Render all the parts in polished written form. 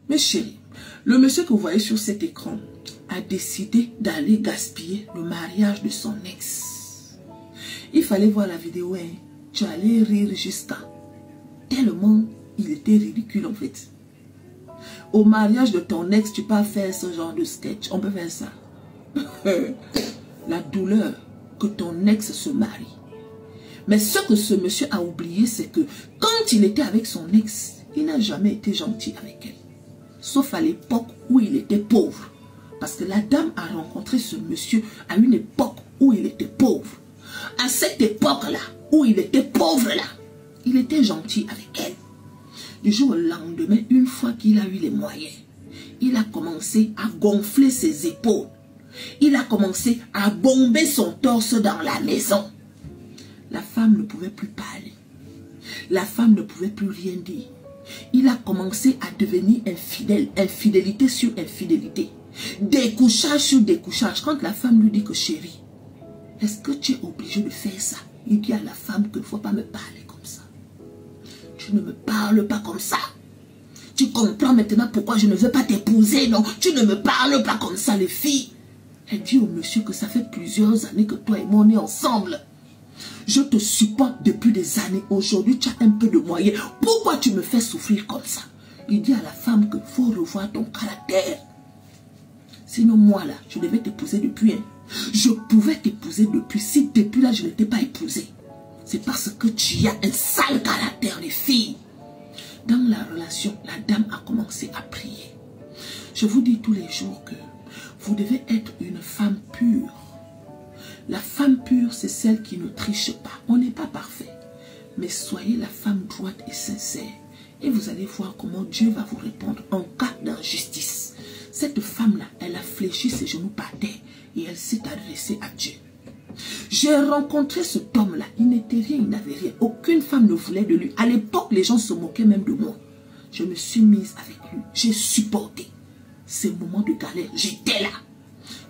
Mes chéris, le monsieur que vous voyez sur cet écran a décidé d'aller gaspiller le mariage de son ex. Il fallait voir la vidéo, hein. Tu allais rire jusqu'à tellement il était ridicule en fait. Au mariage de ton ex, tu peux faire ce genre de sketch. On peut faire ça. La douleur que ton ex se marie. Mais ce que ce monsieur a oublié, c'est que quand il était avec son ex, il n'a jamais été gentil avec elle. Sauf à l'époque où il était pauvre. Parce que la dame a rencontré ce monsieur à une époque où il était pauvre. À cette époque-là, où il était pauvre là, il était gentil avec elle. Du jour au lendemain, une fois qu'il a eu les moyens, il a commencé à gonfler ses épaules. Il a commencé à bomber son torse dans la maison. La femme ne pouvait plus parler. La femme ne pouvait plus rien dire. Il a commencé à devenir infidèle. Infidélité sur infidélité. Découchage sur découchage. Quand la femme lui dit que chérie, est-ce que tu es obligé de faire ça? Il dit à la femme qu'il ne faut pas me parler comme ça. Tu ne me parles pas comme ça. Tu comprends maintenant pourquoi je ne veux pas t'épouser, non? Tu ne me parles pas comme ça, les filles. Elle dit au monsieur que ça fait plusieurs années que toi et moi on est ensemble. Je te supporte depuis des années. Aujourd'hui, tu as un peu de moyens. Pourquoi tu me fais souffrir comme ça? Il dit à la femme qu'il faut revoir ton caractère. Sinon, moi là, je devais t'épouser depuis. Hein. Je pouvais t'épouser depuis. Si depuis là, je ne t'ai pas épousé, c'est parce que tu as un sale caractère, les filles. Dans la relation, la dame a commencé à prier. Je vous dis tous les jours que vous devez être une femme pure. La femme pure, c'est celle qui ne triche pas. On n'est pas parfait. Mais soyez la femme droite et sincère. Et vous allez voir comment Dieu va vous répondre en cas d'injustice. Cette femme-là, elle a fléchi ses genoux par terre et elle s'est adressée à Dieu. J'ai rencontré cet homme-là. Il n'était rien, il n'avait rien. Aucune femme ne voulait de lui. À l'époque, les gens se moquaient même de moi. Je me suis mise avec lui. J'ai supporté ces moments de galère. J'étais là.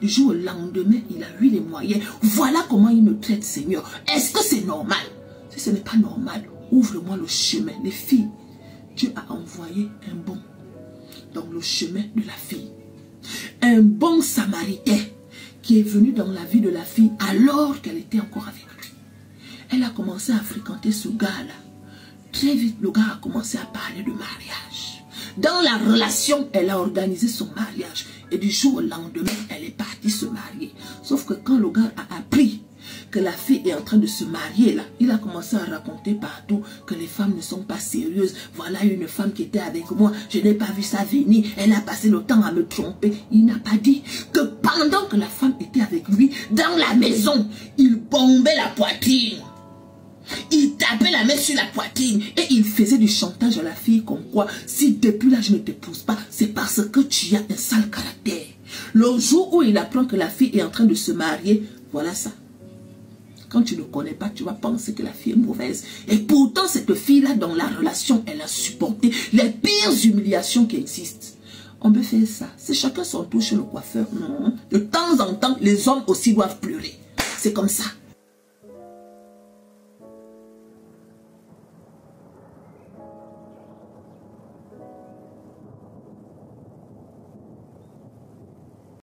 Du jour au lendemain, il a eu les moyens. Voilà comment il me traite, Seigneur. Est-ce que c'est normal? Si ce n'est pas normal, ouvre-moi le chemin. Les filles, Dieu a envoyé un bon dans le chemin de la fille. Un bon samaritain qui est venu dans la vie de la fille alors qu'elle était encore avec lui. Elle a commencé à fréquenter ce gars-là. Très vite, le gars a commencé à parler de mariage. Dans la relation, elle a organisé son mariage. Et du jour au lendemain, elle est partie se marier. Sauf que quand le gars a appris que la fille est en train de se marier là, il a commencé à raconter partout que les femmes ne sont pas sérieuses. Voilà une femme qui était avec moi, je n'ai pas vu ça venir, elle a passé le temps à me tromper. Il n'a pas dit que pendant que la femme était avec lui, dans la maison, il bombait la poitrine. Il tapait la main sur la poitrine et il faisait du chantage à la fille comme quoi, si depuis là je ne t'épouse pas, c'est parce que tu as un sale caractère. Le jour où il apprend que la fille est en train de se marier, voilà ça. Quand tu ne connais pas, tu vas penser que la fille est mauvaise. Et pourtant, cette fille-là, dans la relation, elle a supporté les pires humiliations qui existent. On peut faire ça. C'est chacun son tour chez le coiffeur. Non. De temps en temps, les hommes aussi doivent pleurer. C'est comme ça.